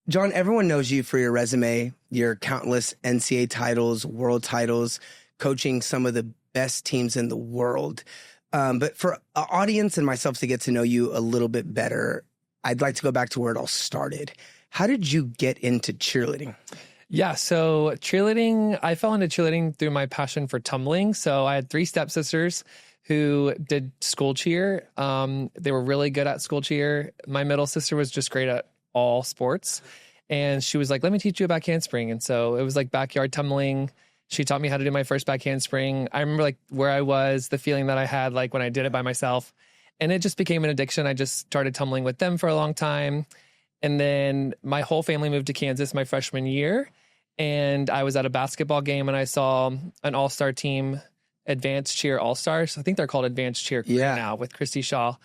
John, everyone knows you for your resume, your countless NCAA titles, world titles, coaching some of the best teams in the world. But for our audience and myself to get to know you a little bit better, I'd like to go back to where it all started. How did you get into cheerleading? Yeah, so cheerleading, I fell into cheerleading through my passion for tumbling. So I had 3 stepsisters who did school cheer. They were really good at school cheer. My middle sister was just great at all sports. And she was like, let me teach you a back handspring. And so it was like backyard tumbling. She taught me how to do my first back handspring. I remember like where I was, the feeling that I had like when I did it by myself. And it just became an addiction. I just started tumbling with them for a long time. And then my whole family moved to Kansas my freshman year. And I was at a basketball game and I saw an all-star team, Advanced Cheer All-Stars. I think they're called Advanced Cheer now with Christy Shaw.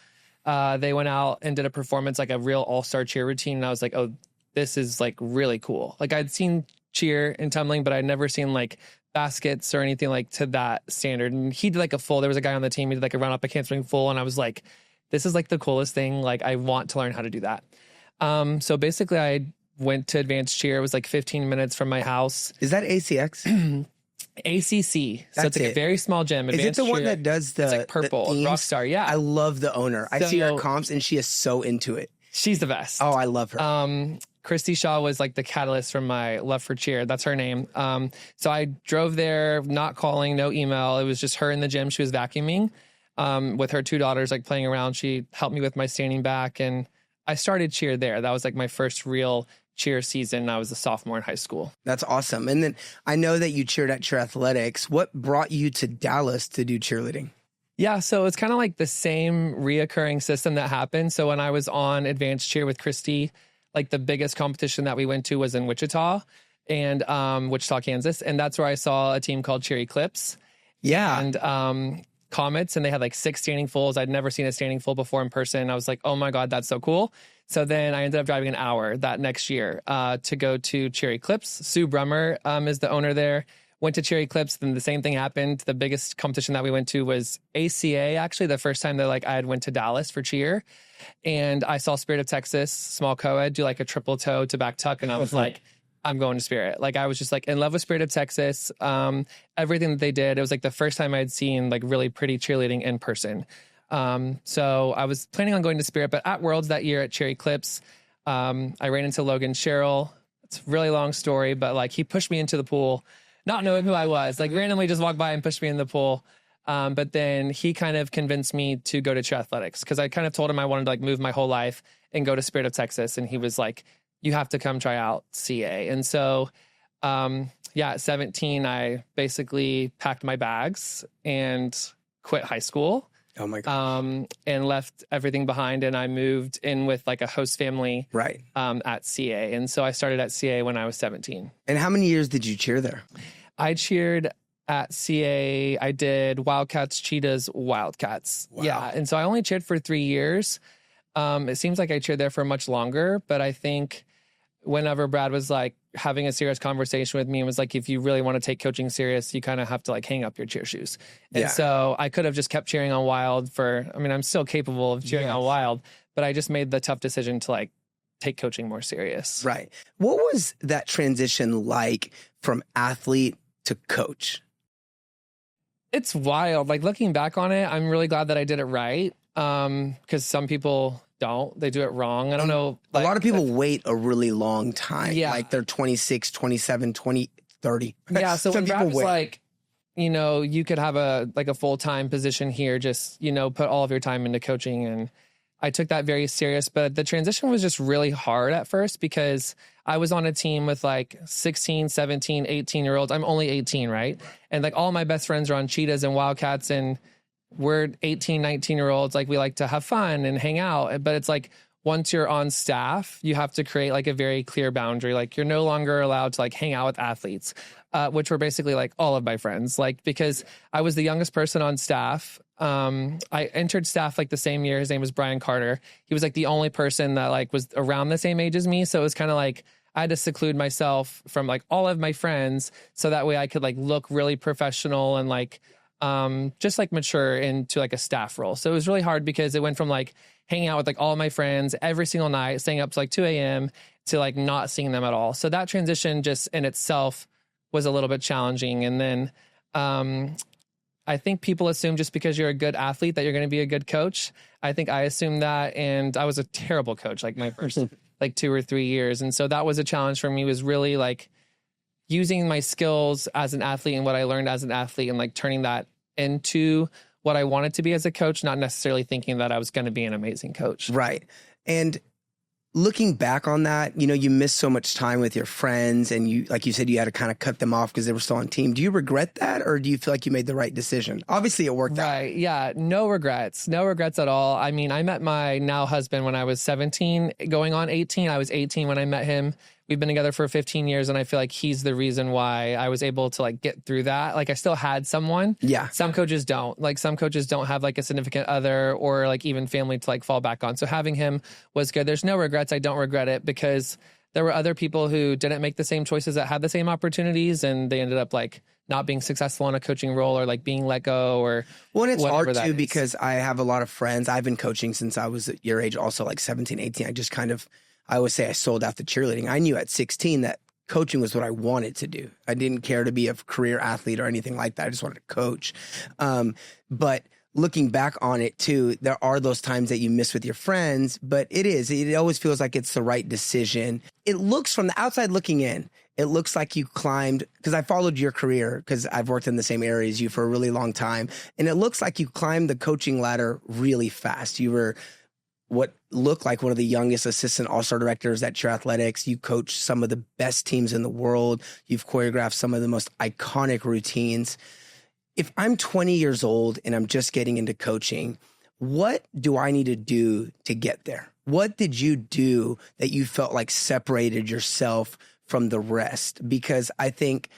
They went out and did a performance, like a real all-star cheer routine. And I was like, oh, this is like really cool. Like I'd seen cheer and tumbling, but I'd never seen like baskets or anything like to that standard. And he did like a full, there was a guy on the team, he did like a run up a handspring full. And I was like, this is like the coolest thing. Like I want to learn how to do that. So basically I went to advanced cheer. It was like 15 minutes from my house. Is that ACX? ACC. So it's like a very small gym. Is it the one that does the, it's like purple, Rockstar? Yeah. I love the owner. I see her comps and she is so into it. She's the best. Oh, I love her. Christy Shaw was like the catalyst from my love for cheer. That's her name. So I drove there, not calling, no email. It was just her in the gym. She was vacuuming with her 2 daughters, like playing around. She helped me with my standing back and I started cheer there. That was like my first real cheer season. I was a sophomore in high school. That's awesome. And then I know that you cheered at Cheer Athletics. What brought you to Dallas to do cheerleading? Yeah, so it's kind of like the same reoccurring system that happened. So when I was on advanced cheer with Christy, like the biggest competition that we went to was in Wichita, Kansas. And that's where I saw a team called Cheer Eclipse. Yeah. And Comets, and they had like 6 standing fulls. I'd never seen a standing full before in person. I was like, oh my God, that's so cool. So then I ended up driving an hour that next year to go to Cheer Eclipse. Sue Brummer is the owner there. Went to Cheer Eclipse, then the same thing happened. The biggest competition that we went to was ACA, actually, the first time that like I had went to Dallas for cheer. And I saw Spirit of Texas, small co-ed, do like a triple toe to back tuck. And I was like, I'm going to Spirit. Like I was just like in love with Spirit of Texas. Everything that they did, it was like the first time I had seen like really pretty cheerleading in person. So I was planning on going to Spirit, but at Worlds that year at Cheer Eclipse, I ran into Logan Sherrill. It's a really long story, but like he pushed me into the pool, not knowing who I was, like randomly just walked by and pushed me in the pool. But then he kind of convinced me to go to Cheer Athletics because I kind of told him I wanted to like move my whole life and go to Spirit of Texas. And he was like, you have to come try out CA. And so, at 17, I basically packed my bags and quit high school. Oh my God. And left everything behind. And I moved in with like a host family at CA. And so I started at CA when I was 17. And how many years did you cheer there? I cheered at CA. I did Wildcats, Cheetahs, Wildcats. Wow. Yeah. And so I only cheered for 3 years. It seems like I cheered there for much longer, but I think whenever Brad was like having a serious conversation with me and was like, if you really want to take coaching serious, you kind of have to like hang up your cheer shoes. And so I could have just kept cheering on Wild I'm still capable of cheering on Wild, but I just made the tough decision to like take coaching more serious. Right. What was that transition like from athlete to coach? It's wild. Like looking back on it, I'm really glad that I did it right. Because some people don't. They do it wrong. I don't know. Like, a lot of people wait a really long time. Yeah. Like they're 26, 27, 20, 30. Yeah. So some when Brad was wait. like, you could have a full-time position here, just, put all of your time into coaching. And I took that very serious. But the transition was just really hard at first because I was on a team with like 16, 17, 18-year-olds. I'm only 18, right? And like all my best friends are on Cheetahs and Wildcats, and we're 18, 19-year-olds. Like we like to have fun and hang out. But it's like once you're on staff, you have to create like a very clear boundary. Like you're no longer allowed to like hang out with athletes, which were basically like all of my friends. Like because I was the youngest person on staff. I entered staff like the same year. His name was Brian Carter. He was like the only person that like was around the same age as me. So it was kind of like I had to seclude myself from like all of my friends so that way I could like look really professional and like just like mature into like a staff role. So it was really hard because it went from like hanging out with like all of my friends every single night, staying up to like 2 a.m. to like not seeing them at all. So that transition just in itself was a little bit challenging. And then I think people assume just because you're a good athlete that you're going to be a good coach. I think I assumed that, and I was a terrible coach like my first like 2 or 3 years. And so that was a challenge for me, was really like using my skills as an athlete and what I learned as an athlete and like turning that into what I wanted to be as a coach, not necessarily thinking that I was going to be an amazing coach. Right. And looking back on that, you missed so much time with your friends, and you, like you said, you had to kind of cut them off because they were still on team. Do you regret that, or do you feel like you made the right decision? Obviously it worked out. Right. Yeah. No regrets at all. I mean, I met my now husband when I was 17 going on 18. I was 18 when I met him. We've been together for 15 years, and I feel like he's the reason why I was able to like get through that. Like I still had someone. Yeah. Some coaches don't. Like some coaches don't have like a significant other or like even family to like fall back on. So having him was good. There's no regrets. I don't regret it because there were other people who didn't make the same choices that had the same opportunities, and they ended up like not being successful in a coaching role or like being let go or well, and it's hard too because I have a lot of friends. I've been coaching since I was at your age, also like 17, 18. I always say I sold out the cheerleading. I knew at 16 that coaching was what I wanted to do. I didn't care to be a career athlete or anything like that. I just wanted to coach. But looking back on it too, there are those times that you miss with your friends, but it always feels like it's the right decision. It looks from the outside looking in, it looks like you climbed, because I followed your career because I've worked in the same area as you for a really long time. And it looks like you climbed the coaching ladder really fast. You were what looked like one of the youngest assistant all-star directors at Cheer Athletics. You coach some of the best teams in the world. You've choreographed some of the most iconic routines. If I'm 20 years old and I'm just getting into coaching, what do I need to do to get there? What did you do that you felt like separated yourself from the rest? Because I think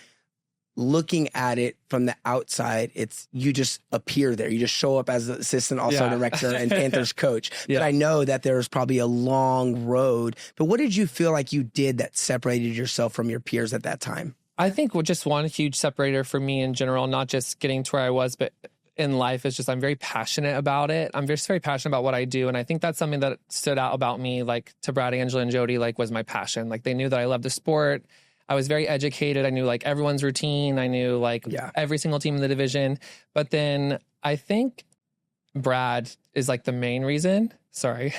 looking at it from the outside, you just appear there. You just show up as the assistant all-star director and Panthers coach. But I know that there was probably a long road. But what did you feel like you did that separated yourself from your peers at that time? I think just one huge separator for me in general, not just getting to where I was, but in life, is just I'm very passionate about it. I'm just very passionate about what I do. And I think that's something that stood out about me, like to Brad, Angela, and Jody, like was my passion. Like they knew that I loved the sport. I was very educated. I knew like everyone's routine. I knew like every single team in the division. But then I think Brad is like the main reason. Sorry.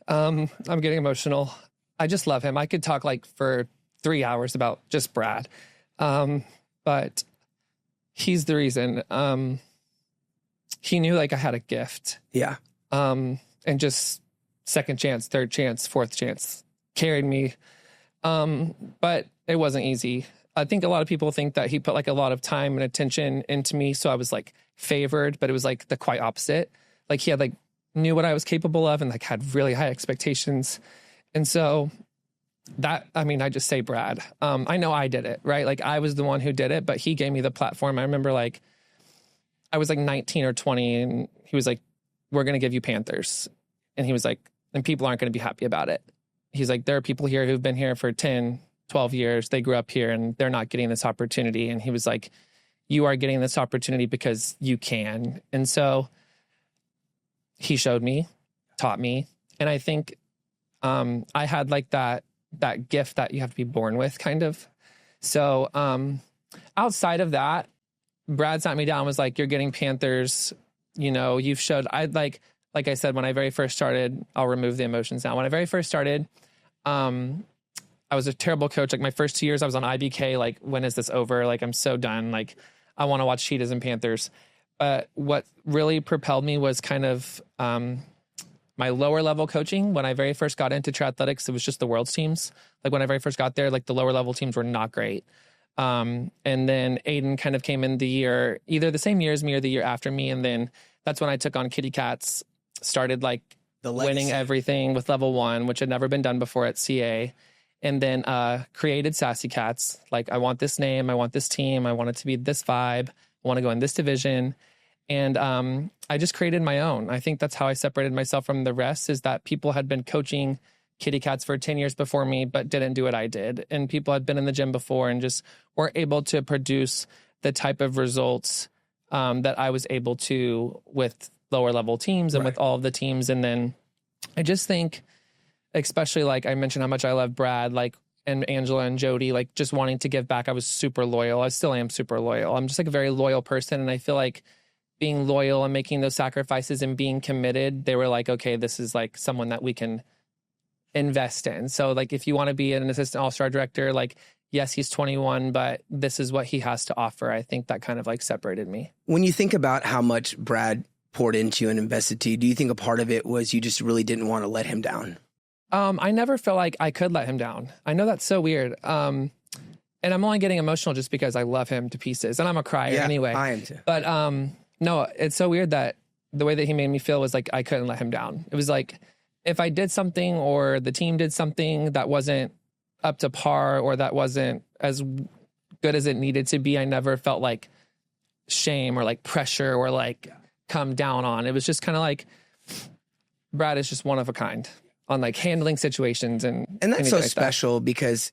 I'm getting emotional. I just love him. I could talk like for 3 hours about just Brad. But he's the reason. He knew like I had a gift. Yeah. And just second chance, third chance, fourth chance carried me. But it wasn't easy. I think a lot of people think that he put like a lot of time and attention into me. So I was like favored, but it was like the quite opposite. Like he had like knew what I was capable of and like had really high expectations. And so that, I mean, I just say Brad. I know I did it, right? Like I was the one who did it, but he gave me the platform. I remember like I was like 19 or 20 and he was like, we're going to give you Panthers. And he was like, and people aren't going to be happy about it. He's like, there are people here who've been here for 10, 12 years. They grew up here and they're not getting this opportunity. And he was like, you are getting this opportunity because you can. And so he showed me, taught me. And I think I had like that gift that you have to be born with kind of. So outside of that, Brad sat me down and was like, you're getting Panthers. You know, you've showed, like I said, when I very first started, I'll remove the emotions now. When I very first started, I was a terrible coach. Like my first 2 years I was on IBK. Like, when is this over? Like, I'm so done. Like, I want to watch Cheetahs and Panthers. But what really propelled me was kind of my lower level coaching. When I very first got into triathletics, it was just the world's teams. Like when I very first got there, like the lower level teams were not great. And then Aiden kind of came in the year, either the same year as me or the year after me. And then that's when I took on Kitty Cats, started like winning everything with level 1, which had never been done before at CA. And then created Sassy Cats. Like, I want this name, I want this team, I want it to be this vibe, I want to go in this division. And I just created my own. I think that's how I separated myself from the rest, is that people had been coaching Kitty Cats for 10 years before me, but didn't do what I did. And people had been in the gym before and just weren't able to produce the type of results that I was able to with lower level teams and with all of the teams. And then I just think especially like I mentioned how much I love Brad, like, and Angela and Jody, like just wanting to give back. I was super loyal. I still am super loyal. I'm just like a very loyal person. And I feel like being loyal and making those sacrifices and being committed, they were like, okay, this is like someone that we can invest in. So like, if you want to be an assistant all-star director, like, yes, he's 21, but this is what he has to offer. I think that kind of like separated me. When you think about how much Brad poured into you and invested to you, do you think a part of it was you just really didn't want to let him down? I never felt like I could let him down. I know that's so weird. And I'm only getting emotional just because I love him to pieces, and I'm a crier anyway. I am too. But no, it's so weird that the way that he made me feel was like I couldn't let him down. It was like if I did something or the team did something that wasn't up to par or that wasn't as good as it needed to be, I never felt like shame or like pressure or like come down on. It was just kind of like Brad is just one of a kind on like handling situations and that's so like special because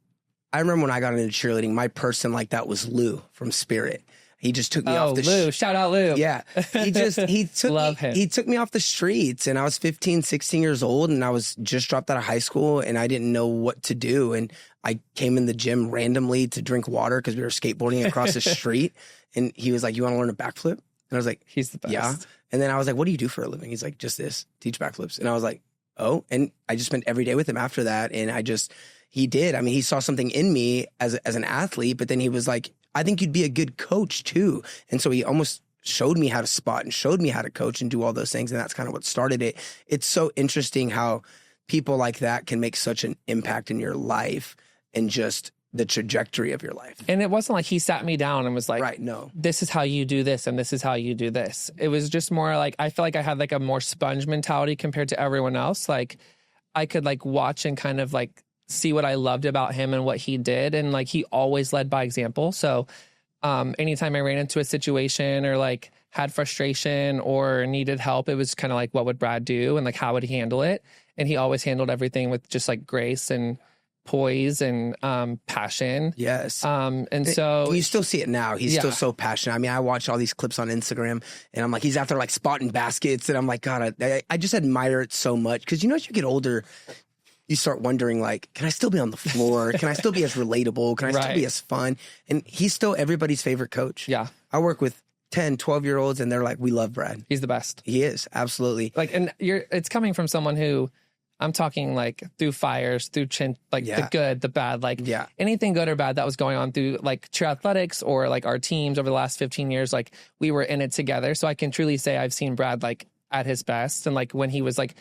I remember when I got into cheerleading, my person like that was Lou from Spirit. He just took me off the Lou, shout out Lou. Yeah. He took me off the streets, and I was 15, 16 years old, and I was just dropped out of high school, and I didn't know what to do. And I came in the gym randomly to drink water because we were skateboarding across the street. And he was like, "You want to learn a backflip?" And I was like, "He's the best." Yeah. And then I was like, "What do you do for a living?" He's like, "Just this, teach backflips." And I was like, "Oh." And I just spent every day with him after that. And he did. I mean, he saw something in me as an athlete, but then he was like, "I think you'd be a good coach too." And so he almost showed me how to spot and showed me how to coach and do all those things. And that's kind of what started it. It's so interesting how people like that can make such an impact in your life and just the trajectory of your life. And it wasn't like he sat me down and was like, right, no, this is how you do this and this is how you do this. It was just more like, I feel like I had like a more sponge mentality compared to everyone else. Like I could like watch and kind of like see what I loved about him and what he did. And like, he always led by example. So anytime I ran into a situation or like had frustration or needed help, it was kind of like, what would Brad do? And like, how would he handle it? And he always handled everything with just like grace and poise and passion. Yes. And so you still see it now. He's still so passionate. I mean, I watch all these clips on Instagram and I'm like, he's out there like spotting baskets. And I'm like, God, I just admire it so much. Cause you know, as you get older, you start wondering like, can I still be on the floor? Can I still be as relatable? Can I still be as fun? And he's still everybody's favorite coach. Yeah. I work with 10, 12-year-olds and they're like, we love Brad. He's the best. He is. Absolutely. Like, and it's coming from someone who I'm talking like through fires, through the good, the bad, like anything good or bad that was going on through like cheer athletics or like our teams over the last 15 years, like we were in it together. So I can truly say I've seen Brad like at his best. And like when he was like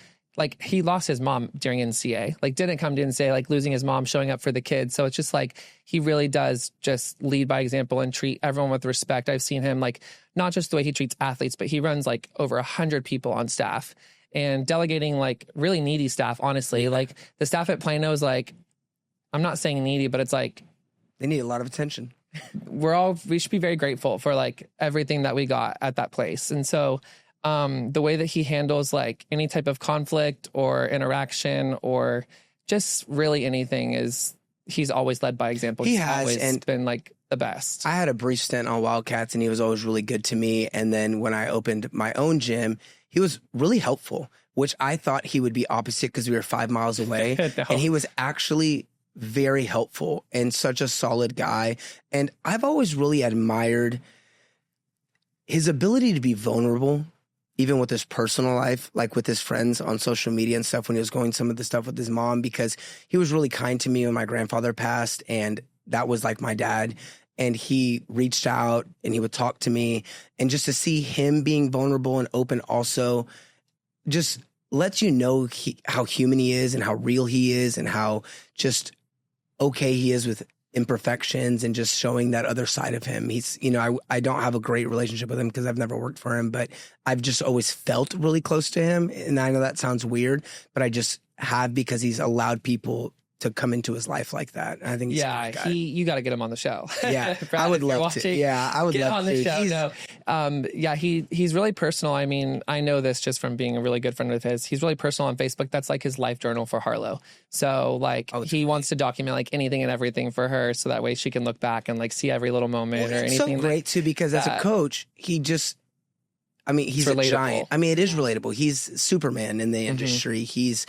he lost his mom during NCA, like didn't come to NCA, like losing his mom, showing up for the kids. So it's just like, he really does just lead by example and treat everyone with respect. I've seen him like, not just the way he treats athletes, but he runs like over 100 people on staff. And delegating like really needy staff, honestly. Like the staff at Plano is like, I'm not saying needy, but it's like they need a lot of attention. We should be very grateful for like everything that we got at that place. And so the way that he handles like any type of conflict or interaction or just really anything he's always led by example. He's always been like the best. I had a brief stint on Wildcats and he was always really good to me. And then when I opened my own gym, he was really helpful, which I thought he would be opposite because we were 5 miles away. No. And he was actually very helpful and such a solid guy. And I've always really admired his ability to be vulnerable, even with his personal life, like with his friends on social media and stuff when he was going some of the stuff with his mom, because he was really kind to me when my grandfather passed. And that was like my dad. And he reached out and he would talk to me, and just to see him being vulnerable and open also just lets you know how human he is and how real he is and how just okay he is with imperfections and just showing that other side of him. He's, you know, I don't have a great relationship with him because I've never worked for him, but I've just always felt really close to him. And I know that sounds weird, but I just have, because he's allowed people to come into his life like that. And I think you got to get him on the show. Yeah, I would love to. Yeah, I would love on the show. He's really personal. I mean, I know this just from being a really good friend of his. He's really personal on Facebook. That's like his life journal for Harlow. So like he wants to document like anything and everything for her, so that way she can look back and like see every little moment or anything. It's so great too, because as a coach, he's a giant. I mean, it is relatable. He's Superman in the industry. He's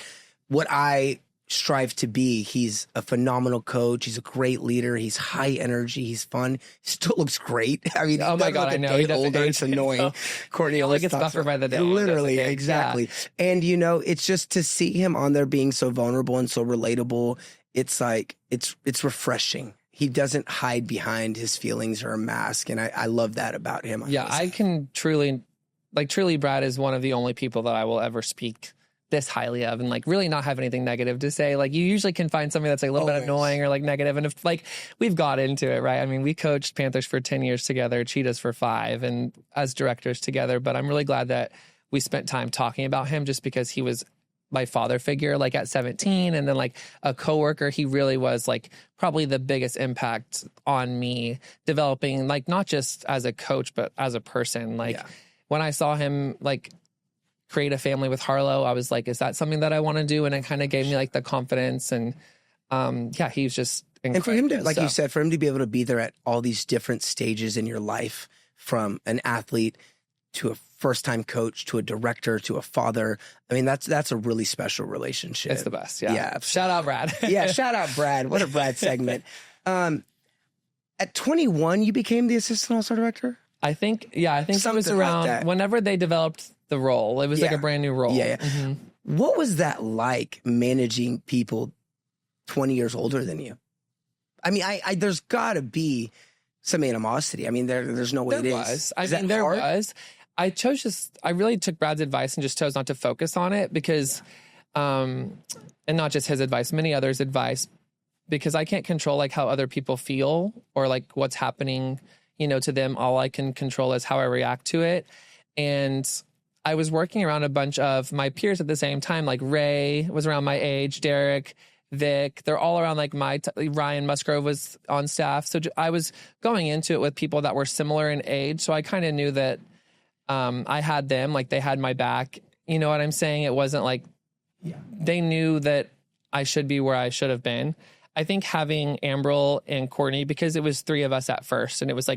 what I strive to be. He's a phenomenal coach. He's a great leader. He's high energy. He's fun. He still looks great. I mean, oh my God, I know. He older. It's annoying. Courtney only gets buffer by the day. Literally, exactly. Yeah. And it's just to see him on there being so vulnerable and so relatable. It's like, it's refreshing. He doesn't hide behind his feelings or a mask. And I love that about him. Yeah, I can truly, Brad is one of the only people that I will ever speak this highly of and really not have anything negative to say. You usually can find somebody that's a little bit annoying or negative. And if we've got into it, right? I mean, we coached Panthers for 10 years together, Cheetahs for 5 and as directors together. But I'm really glad that we spent time talking about him just because he was my father figure at 17 and then a coworker. He really was probably the biggest impact on me developing not just as a coach but as a person. When I saw him create a family with Harlow, I was is that something that I want to do? And it kind of gave me the confidence and he was just incredible. And for him to, you said, for him to be able to be there at all these different stages in your life, from an athlete to a first-time coach, to a director, to a father. I mean, that's a really special relationship. It's the best. Yeah. Yeah. Shout out Brad. Yeah. Shout out Brad. What a Brad segment. At 21, you became the assistant all-star director? I think it was around whenever they developed the role. It was a brand new role. Yeah. Mm-hmm. What was that like, managing people 20 years older than you? I mean, there's got to be some animosity. I mean, there's no way there was. There was. I really took Brad's advice and just chose not to focus on it because, and not just his advice, many others' advice, because I can't control how other people feel or what's happening, to them. All I can control is how I react to it. And I was working around a bunch of my peers at the same time. Ray was around my age, Derek, Vic, they're all around Ryan Musgrove was on staff. So I was going into it with people that were similar in age. So I kind of knew that I had them, they had my back. You know what I'm saying? It wasn't they knew that I should be where I should have been. I think having Ambril and Courtney, because it was 3 of us at first, and it was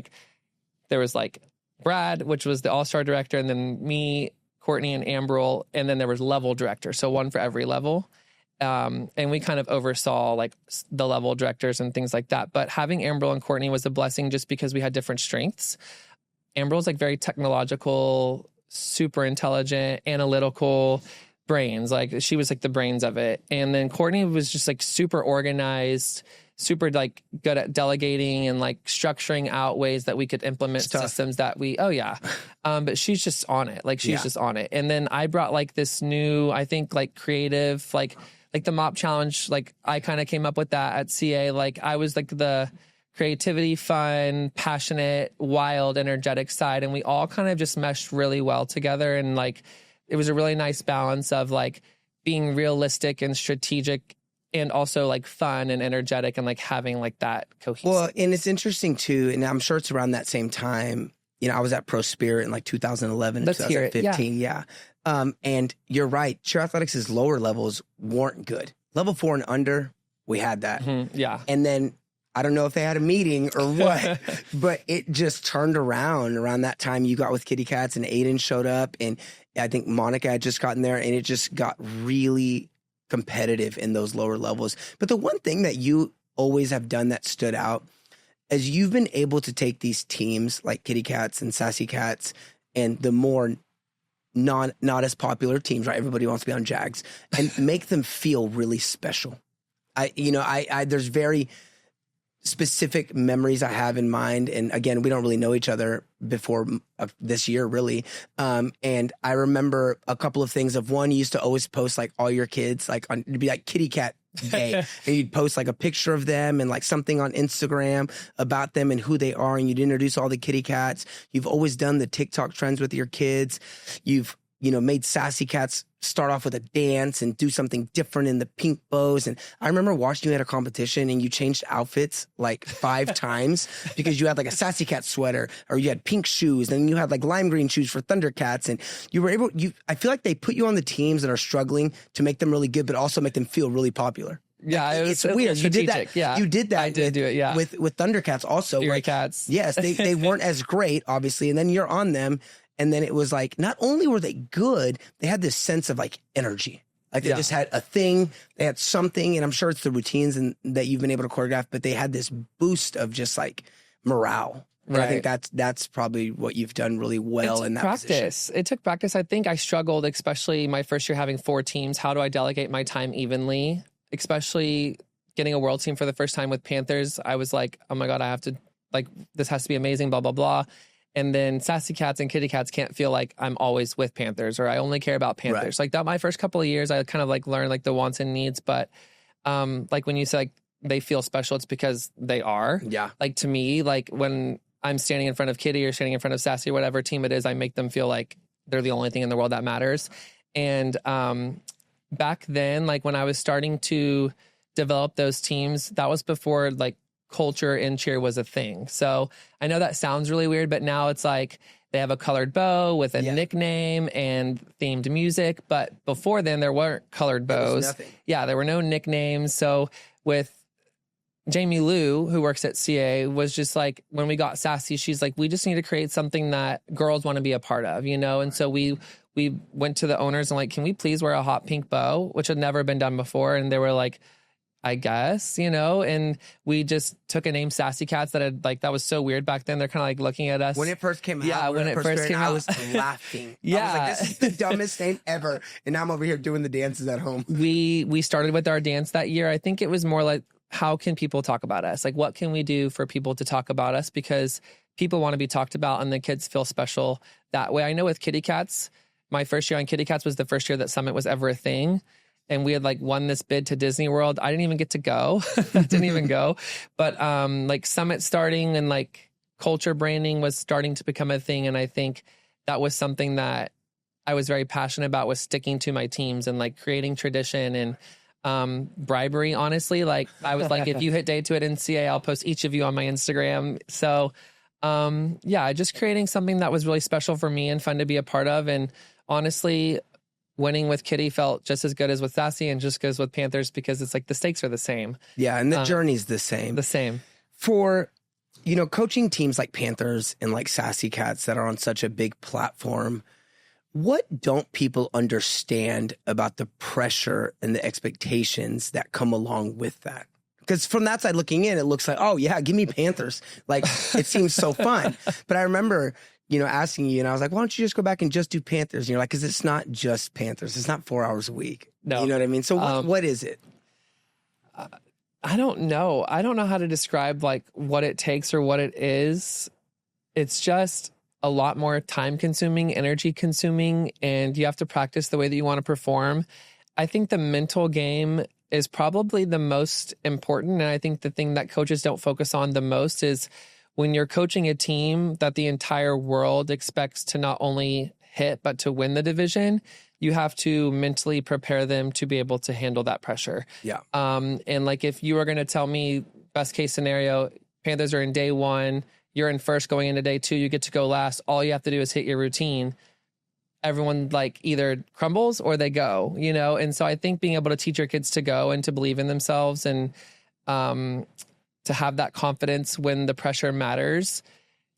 there was Brad, which was the all-star director, and then me, Courtney, and Ambril, and then there was level director, so one for every level. And we kind of oversaw the level directors and things like that. But having Ambril and Courtney was a blessing just because we had different strengths. Ambril's very technological, super intelligent, analytical brains. She was the brains of it. And then Courtney was just super organized, super good at delegating and structuring out ways that we could implement systems that we, but she's just on it. She's just on it. And then I brought this new, I think creative, the mop challenge. I kind of came up with that at CA. I was the creativity, fun, passionate, wild, energetic side. And we all kind of just meshed really well together. And it was a really nice balance of being realistic and strategic and also fun and energetic and having that cohesive. Well, and it's interesting too, and I'm sure it's around that same time, I was at Pro Spirit in 2011 and 2015. Yeah. And you're right. Cheer athletics' lower levels weren't good. Level 4 and under, we had that. Mm-hmm. Yeah. And then I don't know if they had a meeting or what, but it just turned around that time. You got with Kitty Cats and Aiden showed up, and I think Monica had just gotten there, and it just got really competitive in those lower levels. But the one thing that you always have done that stood out is you've been able to take these teams like Kitty Cats and Sassy Cats and the more not as popular teams, right? Everybody wants to be on Jags, and make them feel really special. There's very specific memories I have in mind. And again, we don't really know each other before this year, really. And I remember a couple of things of one, you used to always post all your kids, it'd be Kitty Cat Day. And you'd post a picture of them and something on Instagram about them and who they are. And you'd introduce all the kitty cats. You've always done the TikTok trends with your kids. You've, made Sassy Cats start off with a dance and do something different in the pink bows. And I remember watching you at a competition and you changed outfits 5 times because you had a Sassy Cat sweater, or you had pink shoes, and you had lime green shoes for Thundercats. And you were I feel like they put you on the teams that are struggling to make them really good, but also make them feel really popular. Yeah, it's weird. You did that. Yeah, you did that. I did do it. Yeah, with Thundercats also. Fury Cats. Yes, they weren't as great, obviously, and then you're on them. And then it was not only were they good, they had this sense of energy. Like they Yeah. just had a thing, they had something, and I'm sure it's the routines and that you've been able to choreograph, but they had this boost of just like morale. And I think that's probably what you've done really well in that practice. position. It took practice. I think I struggled, especially my first year having 4 teams. How do I delegate my time evenly? Especially getting a world team for the first time with Panthers. I was like, oh my God, I have to, like, this has to be amazing, blah, blah, blah. And then Sassy Cats and Kitty Cats can't feel like I'm always with Panthers or I only care about Panthers. Like that, my first couple of years, I kind of like learned like the wants and needs. But like when you say like they feel special, it's because they are. Yeah. Like to me, like when I'm standing in front of Kitty or standing in front of Sassy or whatever team it is, I make them feel like they're the only thing in the world that matters. And back then, like when I was starting to develop those teams, that was before like culture in cheer was a thing. So I know that sounds really weird, but now it's like they have a colored bow with a nickname and themed music. But before then, there weren't colored bows. Yeah, there were no nicknames. So with Jamie Lou, who works at CA, was just like, when we got Sassy, she's like, we just need to create something that girls want to be a part of, you know? And so we went to the owners and like, can we please wear a hot pink bow, which had never been done before? And they were like, I guess, you know, and we just took a name, Sassy Cats, that was so weird back then. They're kind of like looking at us. When it first came out, yeah, when it first came out, I was laughing. Yeah. I was like, this is the dumbest name ever. And now I'm over here doing the dances at home. We started with our dance that year. I think it was more like, how can people talk about us? Like, what can we do for people to talk about us? Because people want to be talked about and the kids feel special that way. I know with Kitty Cats, my first year on Kitty Cats was the first year that Summit was ever a thing. And we had like won this bid to Disney World. I didn't even get to go. I didn't even go. But like Summit starting and like culture branding was starting to become a thing. And I think that was something that I was very passionate about, was sticking to my teams and like creating tradition and bribery, honestly. Like I was like, if you hit day 2 at NCA, I'll post each of you on my Instagram. So yeah, just creating something that was really special for me and fun to be a part of. And honestly, winning with Kitty felt just as good as with Sassy and just as with Panthers, because it's like the stakes are the same. Yeah, and the journey's the same. The same. For, you know, coaching teams like Panthers and like Sassy Cats that are on such a big platform, what don't people understand about the pressure and the expectations that come along with that? Because from that side looking in, it looks like, oh yeah, give me Panthers. Like it seems so fun. But I remember, you know, asking you, and I was like, why don't you just go back and just do Panthers? And you're like, because it's not just Panthers. It's not 4 hours a week. No. You know what I mean? So what is it? I don't know. I don't know how to describe like what it takes or what it is. It's just a lot more time consuming, energy consuming, and you have to practice the way that you want to perform. I think the mental game is probably the most important. And I think the thing that coaches don't focus on the most is when you're coaching a team that the entire world expects to not only hit, but to win the division, you have to mentally prepare them to be able to handle that pressure. Yeah. And like, if you were going to tell me best case scenario, Panthers are in day 1, you're in first going into day 2, you get to go last. All you have to do is hit your routine. Everyone like either crumbles or they go, you know? And so I think being able to teach your kids to go and to believe in themselves and, to have that confidence when the pressure matters,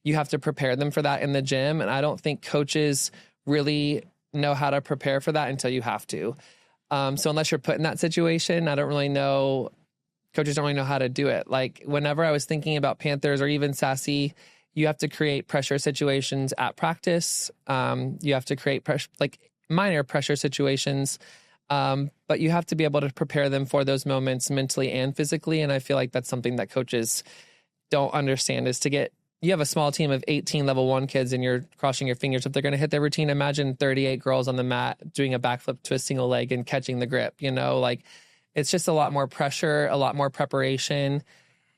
you have to prepare them for that in the gym. And I don't think coaches really know how to prepare for that until you have to. So unless you're put in that situation, I don't really know. Coaches don't really know how to do it. Like whenever I was thinking about Panthers or even Sassy, you have to create pressure situations at practice. You have to create pressure, like minor pressure situations. But you have to be able to prepare them for those moments mentally and physically. And I feel like that's something that coaches don't understand, is you have a small team of 18 level 1 kids and you're crossing your fingers if they're going to hit their routine. Imagine 38 girls on the mat doing a backflip to a single leg and catching the grip, you know, like it's just a lot more pressure, a lot more preparation,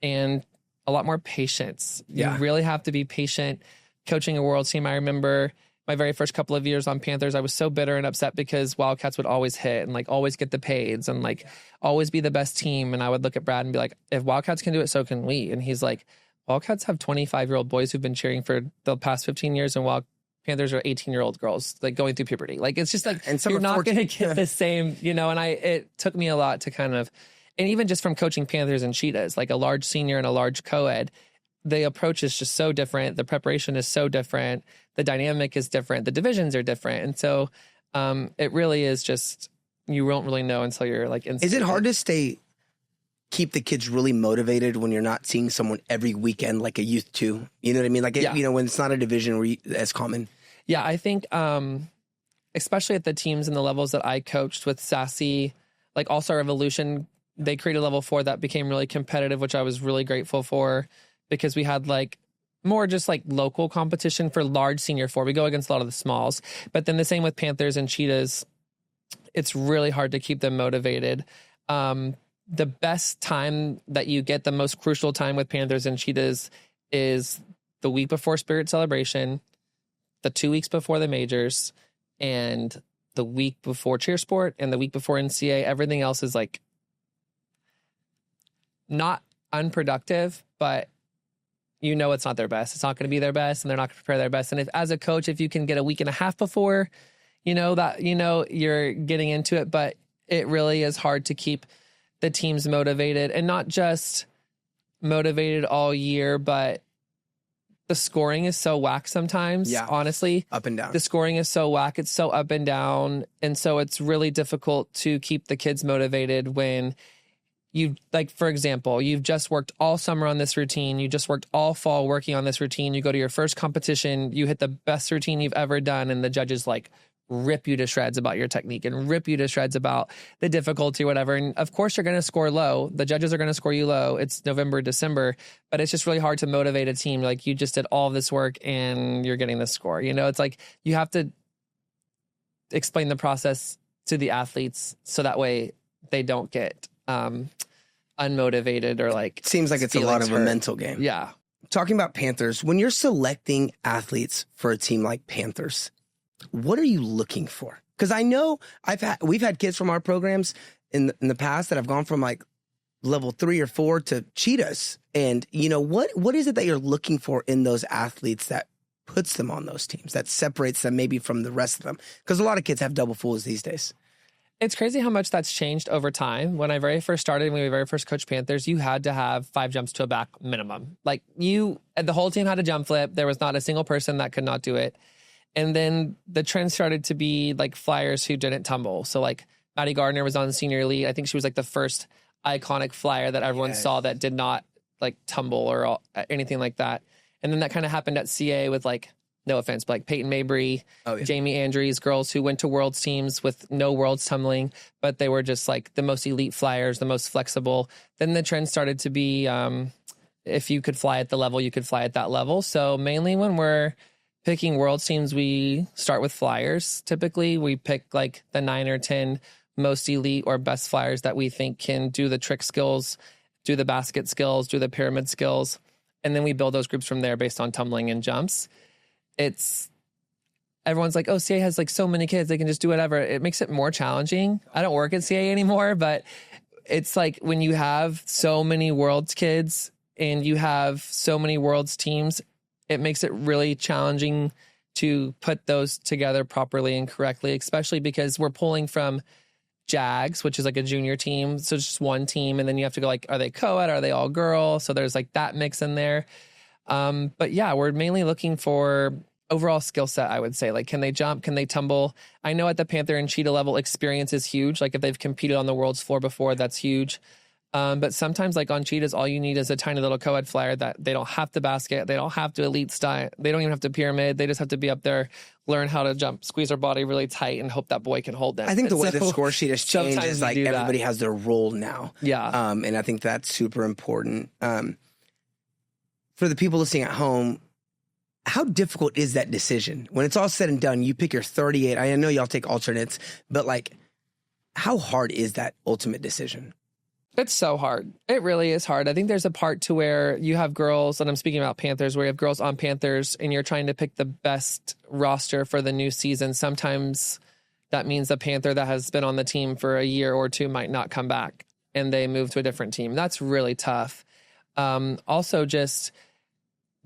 and a lot more patience. Yeah. You really have to be patient coaching a world team. I remember my very first couple of years on Panthers, I was so bitter and upset because Wildcats would always hit and like always get the paids and like always be the best team. And I would look at Brad and be like, if Wildcats can do it, so can we. And he's like, Wildcats have 25-year-old boys who've been cheering for the past 15 years, and Wild Panthers are 18-year-old girls like going through puberty. Like it's just like, and you're not going to get the same, you know. And it took me a lot to kind of, and even just from coaching Panthers and Cheetahs, like a large senior and a large co-ed, the approach is just so different. The preparation is so different. The dynamic is different. The divisions are different. And so it really is just you won't really know until you're like in. Is it hard to keep the kids really motivated when you're not seeing someone every weekend like a youth two? You know what I mean? Like, you know, when it's not a division where as common. Yeah, I think especially at the teams and the levels that I coached with Sassy, like All-Star Revolution, they created level 4 that became really competitive, which I was really grateful for, because we had like more just like local competition for large senior 4. We go against a lot of the smalls, but then the same with Panthers and Cheetahs. It's really hard to keep them motivated. The best time that you get, the most crucial time with Panthers and Cheetahs, is the week before Spirit Celebration, the 2 weeks before the majors, and the week before Cheer Sport, and the week before NCA. Everything else is like not unproductive, but you know it's not their best. It's not going to be their best, and they're not going to prepare their best. And if, as a coach, if you can get a week and a half before, you're getting into it, but it really is hard to keep the teams motivated, and not just motivated all year, but the scoring is so whack sometimes. Yeah. Honestly, up and down. The scoring is so whack. It's so up and down. And so it's really difficult to keep the kids motivated when for example, you've just worked all summer on this routine. You just worked all fall working on this routine. You go to your first competition, you hit the best routine you've ever done, and the judges like rip you to shreds about your technique and rip you to shreds about the difficulty or whatever. And of course you're going to score low. The judges are going to score you low. It's November, December, but it's just really hard to motivate a team. Like, you just did all this work and you're getting this score. It's like you have to explain the process to the athletes so that way they don't get unmotivated or like. Seems like it's a lot of a mental game. Yeah. Talking about Panthers, when you're selecting athletes for a team like Panthers, what are you looking for? Because I know we've had kids from our programs in the past that have gone from like level 3 or 4 to Cheetahs. And what is it that you're looking for in those athletes that puts them on those teams, that separates them maybe from the rest of them? Because a lot of kids have double fulls these days. It's crazy how much that's changed over time. When I very first started, when we very first coached Panthers, you had to have 5 jumps to a back minimum. Like, the whole team had a jump flip. There was not a single person that could not do it. And then the trend started to be like flyers who didn't tumble. So like Maddie Gardner was on Senior Elite. I think she was like the first iconic flyer that everyone saw that did not like tumble or anything like that. And then that kind of happened at CA with like, no offense, but like Peyton Mabry, Jamie Andrews, girls who went to Worlds teams with no Worlds tumbling, but they were just like the most elite flyers, the most flexible. Then the trend started to be if you could fly at the level, you could fly at that level. So mainly when we're picking Worlds teams, we start with flyers. Typically, we pick like the 9 or 10 most elite or best flyers that we think can do the trick skills, do the basket skills, do the pyramid skills. And then we build those groups from there based on tumbling and jumps. Everyone's like, oh, CA has like so many kids, they can just do whatever. It makes it more challenging. I don't work at CA anymore, but it's like when you have so many Worlds kids and you have so many Worlds teams, it makes it really challenging to put those together properly and correctly, especially because we're pulling from JAGs, which is like a junior team. So it's just one team. And then you have to go like, are they co-ed? Are they all girl? So there's like that mix in there. But yeah, we're mainly looking for overall skill set, I would say. Like, can they jump? Can they tumble? I know at the Panther and Cheetah level, experience is huge. Like if they've competed on the world's floor before, that's huge. But sometimes like on Cheetahs, all you need is a tiny little co-ed flyer that they don't have to basket. They don't have to elite style. They don't even have to pyramid. They just have to be up there, learn how to jump, squeeze their body really tight and hope that boy can hold them. I think the way the score sheet has changed is like everybody has their role now. Yeah. And I think that's super important. For the people listening at home, how difficult is that decision? When it's all said and done, you pick your 38. I know y'all take alternates, but like, how hard is that ultimate decision? It's so hard. It really is hard. I think there's a part to where you have girls, and I'm speaking about Panthers, where you have girls on Panthers and you're trying to pick the best roster for the new season. Sometimes that means a Panther that has been on the team for a year or two might not come back and they move to a different team. That's really tough. Also just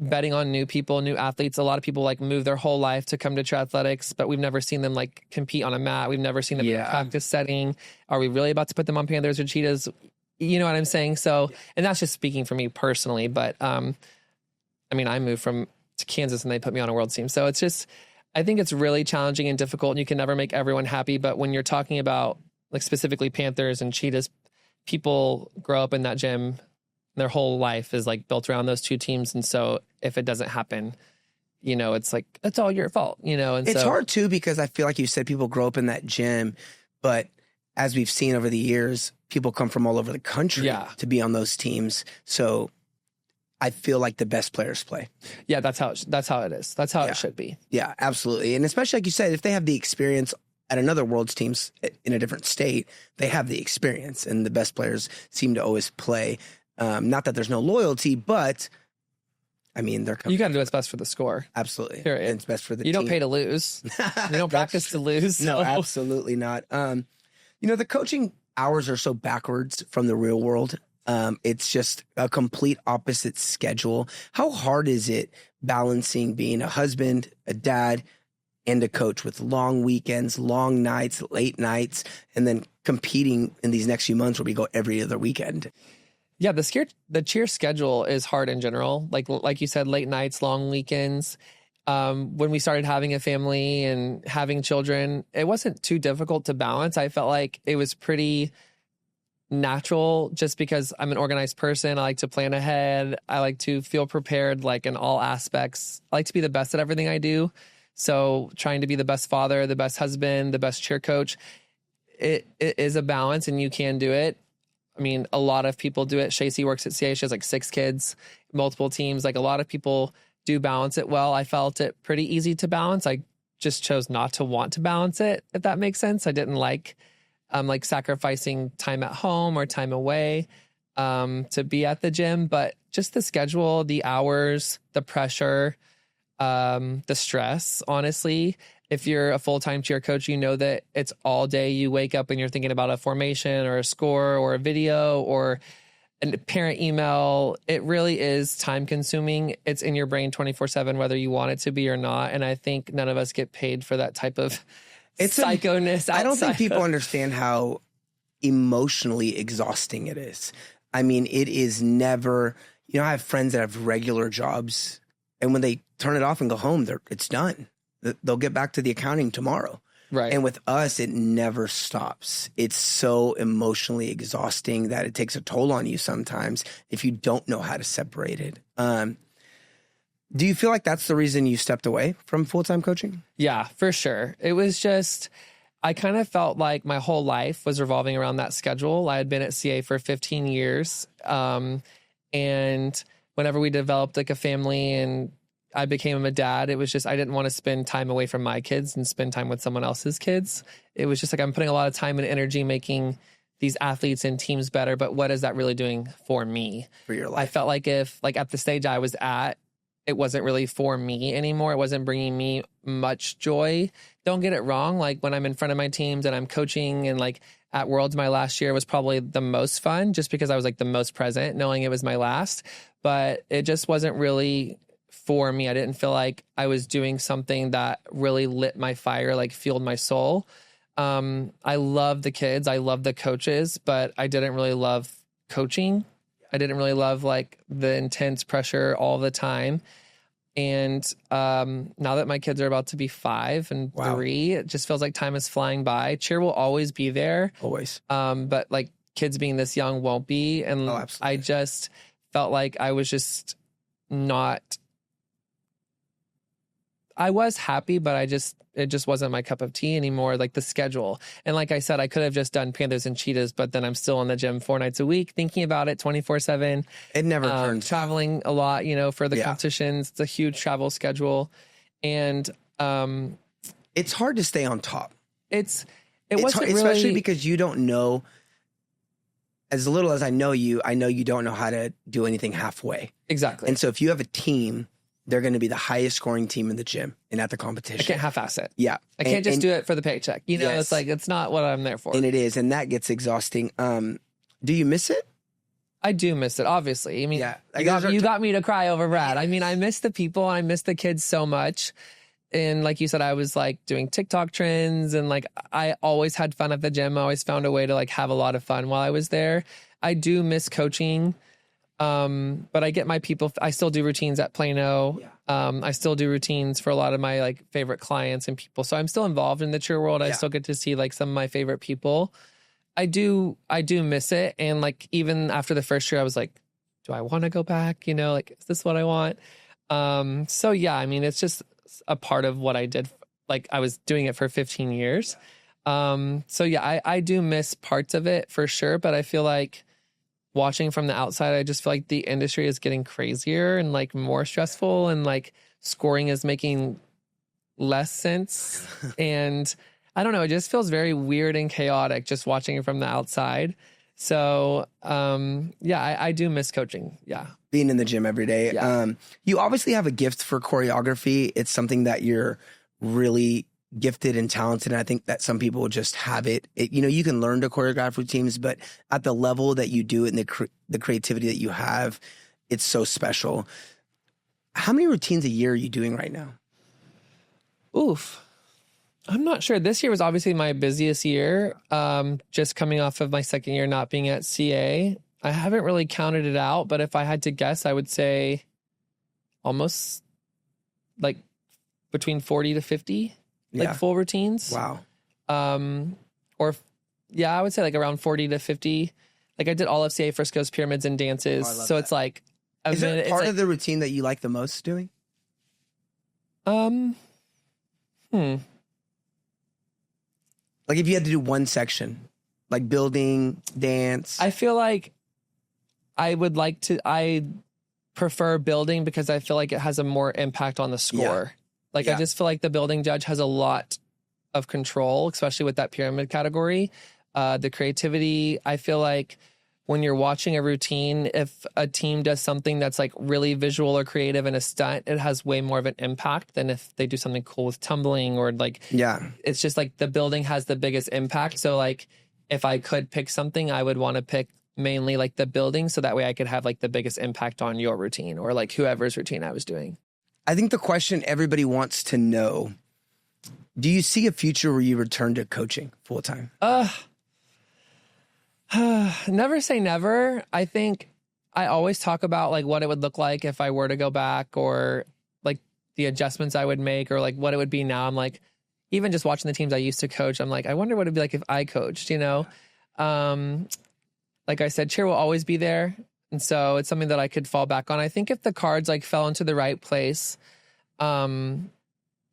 betting on new people, new athletes. A lot of people like move their whole life to come to triathletics, but we've never seen them like compete on a mat. We've never seen them in a practice setting. Are we really about to put them on Panthers or Cheetahs? You know what I'm saying? So, and that's just speaking for me personally, but I mean, I moved to Kansas and they put me on a world team. So it's just, I think it's really challenging and difficult and you can never make everyone happy. But when you're talking about like specifically Panthers and Cheetahs, people grow up in that gym. Their whole life is like built around those two teams. And so if it doesn't happen, you know, it's like, it's all your fault, you know? And it's hard too, because I feel like you said people grow up in that gym, but as we've seen over the years, people come from all over the country to be on those teams. So I feel like the best players play. Yeah, that's how it is. That's how it should be. Yeah, absolutely. And especially like you said, if they have the experience at another world's teams in a different state, they have the experience, and the best players seem to always play. Not that there's no loyalty, but I mean, you got to do what's best for the score. Absolutely. Period. And it's best for the You team. don't pay to lose. You don't practice to lose. No, absolutely not. You know, the coaching hours are so backwards from the real world. It's just a complete opposite schedule. How hard is it balancing being a husband, a dad, and a coach with long weekends, long nights, late nights, and then competing in these next few months where we go every other weekend? Yeah, the cheer schedule is hard in general. Like you said, late nights, long weekends. When we started having a family and having children, it wasn't too difficult to balance. I felt like it was pretty natural just because I'm an organized person. I like to plan ahead. I like to feel prepared, like in all aspects. I like to be the best at everything I do. So trying to be the best father, the best husband, the best cheer coach, it is a balance, and you can do it. I mean, a lot of people do it. Shacey works at CA. She has like 6 kids, multiple teams. Like a lot of people do balance it well. I felt it pretty easy to balance. I just chose not to want to balance it, if that makes sense. I didn't like sacrificing time at home or time away to be at the gym, but just the schedule, the hours, the pressure, the stress, honestly. If you're a full-time cheer coach, you know that it's all day. You wake up and you're thinking about a formation or a score or a video or a parent email. It really is time consuming. It's in your brain 24/7, whether you want it to be or not. And I think none of us get paid for that type of psychoness. I don't think people understand how emotionally exhausting it is. I mean, it is never, you know, I have friends that have regular jobs, and when they turn it off and go home, it's done. They'll get back to the accounting tomorrow. Right. And with us, it never stops. It's so emotionally exhausting that it takes a toll on you sometimes if you don't know how to separate it. Do you feel like that's the reason you stepped away from full-time coaching? Yeah, for sure. It was just, I kind of felt like my whole life was revolving around that schedule. I had been at CA for 15 years. And whenever we developed like a family and I became a dad, it was just, I didn't want to spend time away from my kids and spend time with someone else's kids. It was just like, I'm putting a lot of time and energy making these athletes and teams better, but what is that really doing for me? For your life. I felt like if, like at the stage I was at, it wasn't really for me anymore. It wasn't bringing me much joy. Don't get it wrong. Like when I'm in front of my teams and I'm coaching, and like at Worlds, my last year was probably the most fun just because I was like the most present knowing it was my last, but it just wasn't really for me. I didn't feel like I was doing something that really lit my fire, like fueled my soul. I love the kids. I love the coaches, but I didn't really love coaching. I didn't really love like the intense pressure all the time. And now that my kids are about to be 5 and 3, it just feels like time is flying by. Cheer will always be there. Always. But like kids being this young won't be. And I just felt like I was just not, I was happy, but it just wasn't my cup of tea anymore, like the schedule. And like I said, I could have just done Panthers and Cheetahs, but then I'm still in the gym 4 nights a week, thinking about it 24/7. It never turns. Traveling a lot, you know, for the competitions. It's a huge travel schedule. And it's hard to stay on top. It wasn't wasn't really, really, especially because you don't know, as little as I know you don't know how to do anything halfway. Exactly. And so if you have a team, they're going to be the highest scoring team in the gym and at the competition. I can't half-ass it. Yeah. I can't just do it for the paycheck. You know, it's like, it's not what I'm there for. And it is. And that gets exhausting. Do you miss it? I do miss it, obviously. I mean, yeah. you got me to cry over Brad. I mean, I miss the people and I miss the kids so much. And like you said, I was like doing TikTok trends, and like I always had fun at the gym. I always found a way to like have a lot of fun while I was there. I do miss coaching. But I get my people, I still do routines at Plano. I still do routines for a lot of my like favorite clients and people. So I'm still involved in the cheer world. I still get to see like some of my favorite people. I do miss it. And like, even after the first year, I was like, do I want to go back? You know, like, is this what I want? So yeah, I mean, it's just a part of what I did. Like, I was doing it for 15 years. So yeah, I do miss parts of it for sure. But I feel like watching from the outside, I just feel like the industry is getting crazier and like more stressful, and like scoring is making less sense. And I don't know, it just feels very weird and chaotic just watching it from the outside. So, yeah, I do miss coaching. Yeah. Being in the gym every day. Yeah. You obviously have a gift for choreography. It's something that you're really gifted and talented. And I think that some people just have it. You know, you can learn to choreograph routines, but at the level that you do it and the creativity that you have, it's so special. How many routines a year are you doing right now? Oof. I'm not sure. This year was obviously my busiest year. Just coming off of my second year not being at CA. I haven't really counted it out, but if I had to guess, I would say almost like between 40 to 50, like full routines. Wow. Or yeah, I would say like around 40 to 50. Like, I did all of CA Frisco's pyramids and dances. So that. It's like, is there part of the routine that you like the most doing? Like, if you had to do one section, like building, dance. I feel like I prefer building because I feel like it has a more impact on the score. Like, I just feel like the building judge has a lot of control, especially with that pyramid category. The creativity, I feel like when you're watching a routine, if a team does something that's like really visual or creative in a stunt, it has way more of an impact than if they do something cool with tumbling or like, it's just like the building has the biggest impact. So like, if I could pick something, I would want to pick mainly like the building. So that way I could have like the biggest impact on your routine or like whoever's routine I was doing. I think the question everybody wants to know, do you see a future where you return to coaching full time? Never say never. I think I always talk about like what it would look like if I were to go back, or like the adjustments I would make, or like what it would be now. I'm like, even just watching the teams I used to coach, I'm like, I wonder what it'd be like if I coached, you know? Like I said, cheer will always be there. And so it's something that I could fall back on. I think if the cards like fell into the right place, and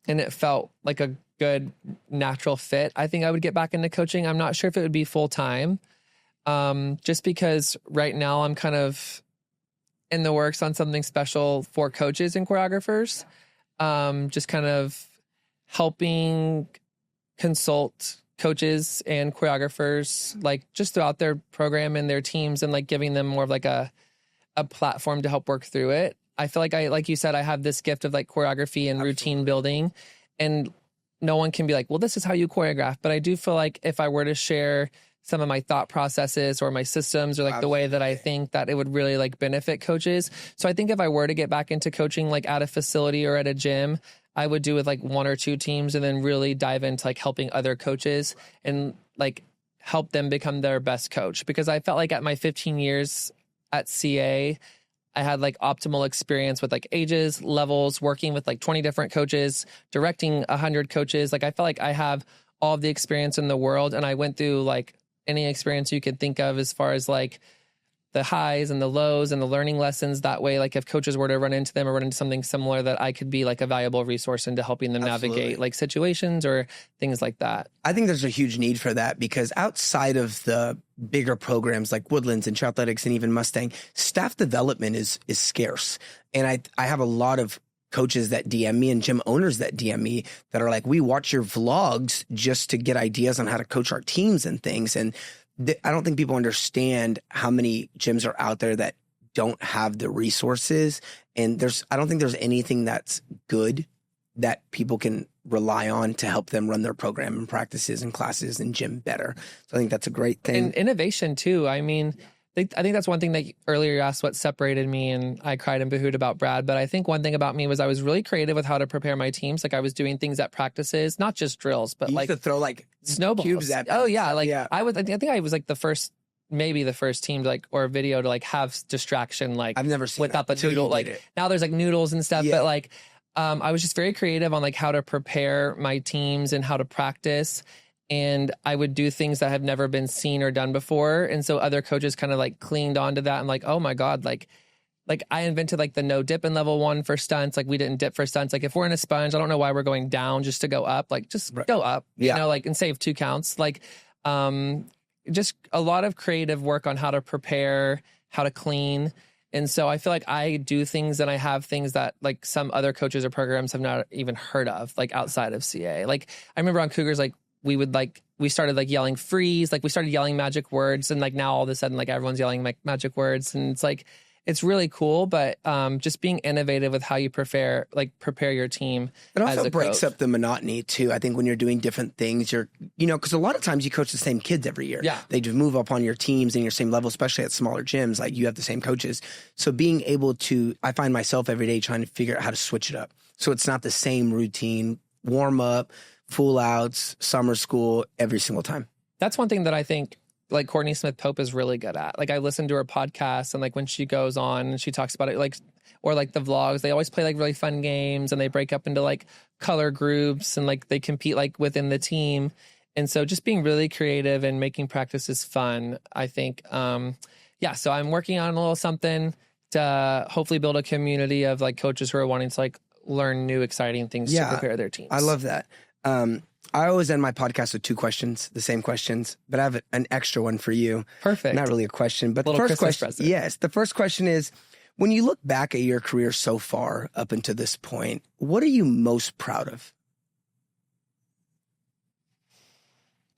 it felt like a good natural fit, I think I would get back into coaching. I'm not sure if it would be full time. Just because right now I'm kind of in the works on something special for coaches and choreographers. Just kind of helping consult coaches and choreographers, like just throughout their program and their teams, and like giving them more of like a platform to help work through it. I feel like like you said, I have this gift of like choreography and routine building, and no one can be like, well, this is how you choreograph. But I do feel like if I were to share some of my thought processes or my systems or like the way that I think, that it would really like benefit coaches. So I think if I were to get back into coaching like at a facility or at a gym, I would do with like one or two teams, and then really dive into like helping other coaches and like help them become their best coach. Because I felt like at my 15 years at CA, I had like optimal experience with like ages, levels, working with like 20 different coaches, directing 100 coaches. Like, I felt like I have all of the experience in the world, and I went through like any experience you could think of as far as like the highs and the lows and the learning lessons. That way, like if coaches were to run into them or run into something similar, that I could be like a valuable resource into helping them navigate like situations or things like that. I think there's a huge need for that, because outside of the bigger programs like Woodlands and Triathletics and even Mustang, staff development is scarce. And I have a lot of coaches that DM me and gym owners that DM me that are like, we watch your vlogs just to get ideas on how to coach our teams and things. And I don't think people understand how many gyms are out there that don't have the resources. And I don't think there's anything that's good that people can rely on to help them run their program and practices and classes and gym better. So I think that's a great thing. And innovation too. I mean, I think that's one thing that earlier you asked what separated me, and I cried and boohooed about Brad. But I think one thing about me was I was really creative with how to prepare my teams. Like, I was doing things at practices, not just drills, but like to throw like snowballs, cubes at them. Oh yeah, like yeah. I think I was like maybe the first team to like, or video to like have distraction. Like, I've never seen without that the noodle. Like now there's like noodles and stuff, but like I was just very creative on like how to prepare my teams and how to practice. and I would do things that have never been seen or done before. And so other coaches kind of like clinged onto that. I'm like, oh my God, like I invented like the no dip in level 1 for stunts. Like we didn't dip for stunts. Like if we're in a sponge, I don't know why we're going down just to go up. Like just go up, you know, like and save 2 counts. Like just a lot of creative work on how to prepare, how to clean. And so I feel like I do things and I have things that like some other coaches or programs have not even heard of, like outside of CA. Like I remember on Cougars, like we started like yelling freeze, like we started yelling magic words, and like now all of a sudden like everyone's yelling like magic words, and it's like it's really cool. But just being innovative with how you prepare your team. It also breaks coach. up the monotony too. I think when you're doing different things, because a lot of times you coach the same kids every year. Yeah. They just move up on your teams in your same level, especially at smaller gyms. Like you have the same coaches. So being able to, I find myself every day trying to figure out how to switch it up. So it's not the same routine, warm up, full outs, summer school, every single time. That's one thing that I think like Courtney Smith Pope is really good at. Like I listen to her podcast, and like when she goes on and she talks about it, like, or like the vlogs, they always play like really fun games, and they break up into like color groups, and like they compete like within the team. And so just being really creative and making practices fun, I think. So I'm working on a little something to hopefully build a community of like coaches who are wanting to like learn new exciting things to prepare their teams. I love that. I always end my podcast with 2 questions, the same questions, but I have an extra one for you. Perfect. Not really a question, but the Little first Christmas question. present. Yes, the first question is, when you look back at your career so far up until this point, what are you most proud of?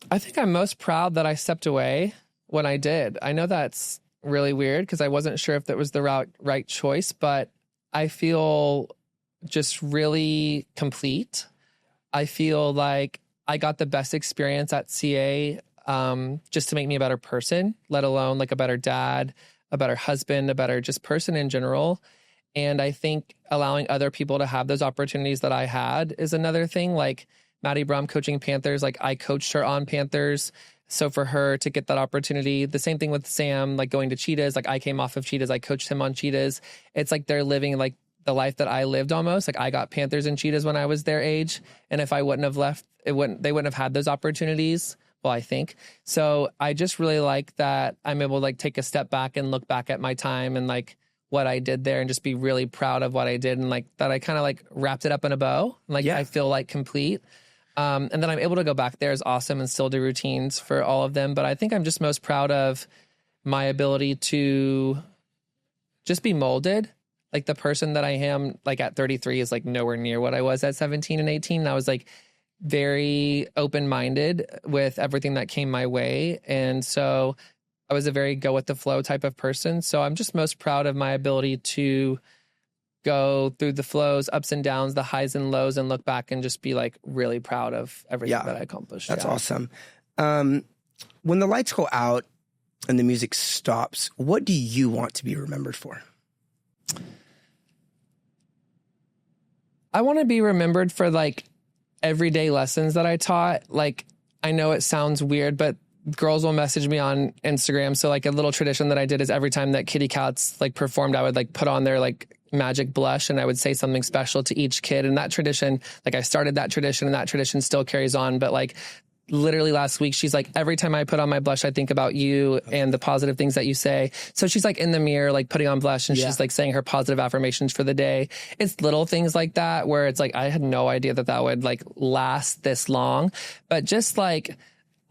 I think I'm most proud that I stepped away when I did. I know that's really weird because I wasn't sure if that was the right choice, but I feel just really complete. I feel like I got the best experience at CA just to make me a better person, let alone like a better dad, a better husband, a better just person in general. And I think allowing other people to have those opportunities that I had is another thing. Like Maddie Brum coaching Panthers, like I coached her on Panthers. So for her to get that opportunity, the same thing with Sam, like going to Cheetahs, like I came off of Cheetahs, I coached him on Cheetahs. It's like they're living like the life that I lived almost. Like I got Panthers and Cheetahs when I was their age. And if I wouldn't have left, they wouldn't have had those opportunities. Well, I think. So I just really like that I'm able to like take a step back and look back at my time and like what I did there and just be really proud of what I did. And like that I kind of like wrapped it up in a bow. Like I feel like complete. And then I'm able to go back there is awesome and still do routines for all of them. But I think I'm just most proud of my ability to just be molded. Like the person that I am like at 33 is like nowhere near what I was at 17 and 18. And I was like very open-minded with everything that came my way. And so I was a very go with the flow type of person. So I'm just most proud of my ability to go through the flows, ups and downs, the highs and lows, and look back and just be like really proud of everything that I accomplished. That's awesome. When the lights go out and the music stops, what do you want to be remembered for? I want to be remembered for like everyday lessons that I taught. Like, I know it sounds weird, but girls will message me on Instagram. So like a little tradition that I did is every time that Kitty Cats like performed, I would like put on their like magic blush and I would say something special to each kid. And that tradition, like I started that tradition and that tradition still carries on. But like literally last week, she's like, every time I put on my blush, I think about you and the positive things that you say. So she's like in the mirror, like putting on blush and she's like saying her positive affirmations for the day. It's little things like that where it's like, I had no idea that that would like last this long, but just like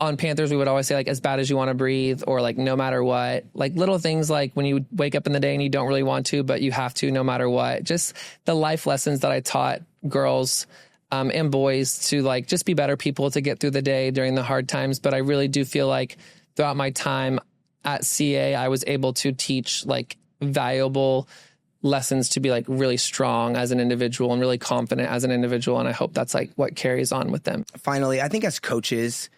on Panthers, we would always say like, as bad as you want to breathe, or like, no matter what, like little things like when you wake up in the day and you don't really want to, but you have to, no matter what, just the life lessons that I taught girls and boys to like just be better people to get through the day during the hard times. But I really do feel like throughout my time at CA, I was able to teach like valuable lessons to be like really strong as an individual and really confident as an individual. And I hope that's like what carries on with them. Finally, I think as coaches,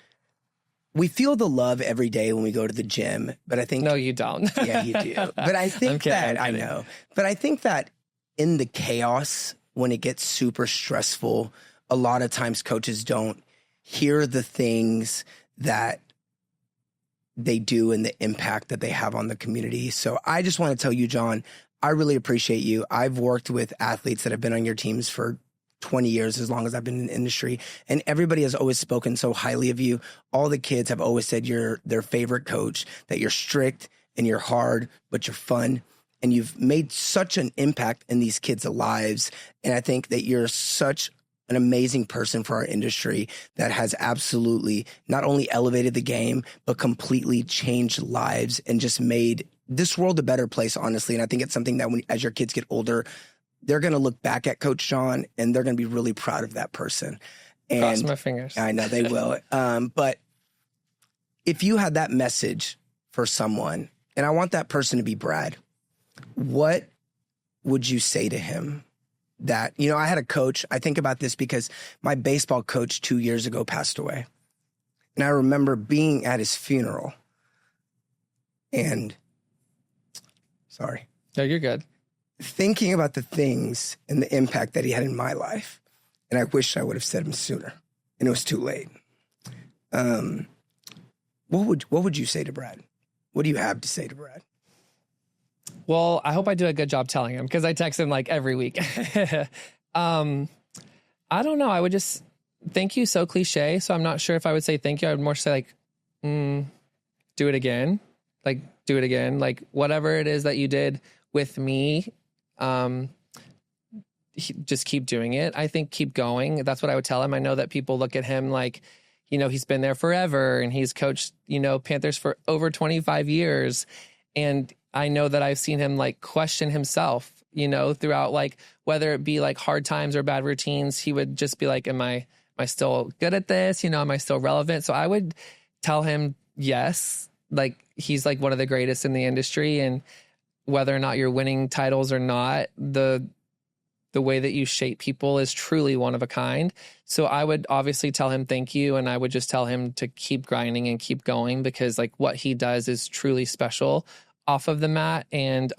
we feel the love every day when we go to the gym, but I think... No, you don't. Yeah, you do. But I think I know. But I think that in the chaos, when it gets super stressful, a lot of times coaches don't hear the things that they do and the impact that they have on the community. So I just want to tell you, John, I really appreciate you. I've worked with athletes that have been on your teams for 20 years, as long as I've been in the industry. And everybody has always spoken so highly of you. All the kids have always said you're their favorite coach, that you're strict and you're hard, but you're fun. And you've made such an impact in these kids' lives. And I think that you're such an amazing person for our industry that has absolutely not only elevated the game, but completely changed lives and just made this world a better place, honestly. And I think it's something that as your kids get older, they're going to look back at Coach John and they're going to be really proud of that person. And cross my fingers. I know they will. But if you had that message for someone, and I want that person to be Brad, what would you say to him? That, I had a coach, I think about this because my baseball coach 2 years ago passed away. And I remember being at his funeral and, sorry. No, you're good. Thinking about the things and the impact that he had in my life. And I wish I would have said him sooner. And it was too late. What would you say to Brad? What do you have to say to Brad? Well, I hope I do a good job telling him because I text him like every week. I don't know. I would just thank you. So cliche. So I'm not sure if I would say thank you. I would more say like, do it again. Like, do it again. Like whatever it is that you did with me, just keep doing it. I think keep going. That's what I would tell him. I know that people look at him like, he's been there forever and he's coached, Panthers for over 25 years. And I know that I've seen him like question himself, throughout like, whether it be like hard times or bad routines, he would just be like, am I still good at this? Am I still relevant? So I would tell him, yes, like he's like one of the greatest in the industry. And whether or not you're winning titles or not, the way that you shape people is truly one of a kind. So I would obviously tell him thank you. And I would just tell him to keep grinding and keep going because like what he does is truly special off of the mat, and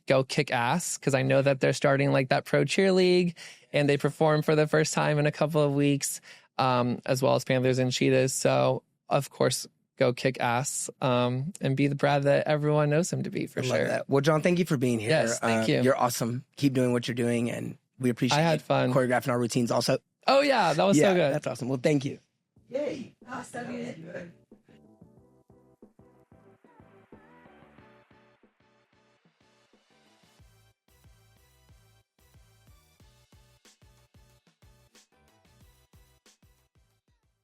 go kick ass. Cause I know that they're starting like that pro cheer league and they perform for the first time in a couple of weeks, as well as Panthers and Cheetahs. So of course, go kick ass, and be the Brad that everyone knows him to be for sure. That. Well, John, thank you for being here. Yes, thank you. You're awesome. Keep doing what you're doing, and we appreciate I had fun choreographing our routines also. Oh yeah, that was so good. That's awesome. Well, thank you. Yay. Awesome.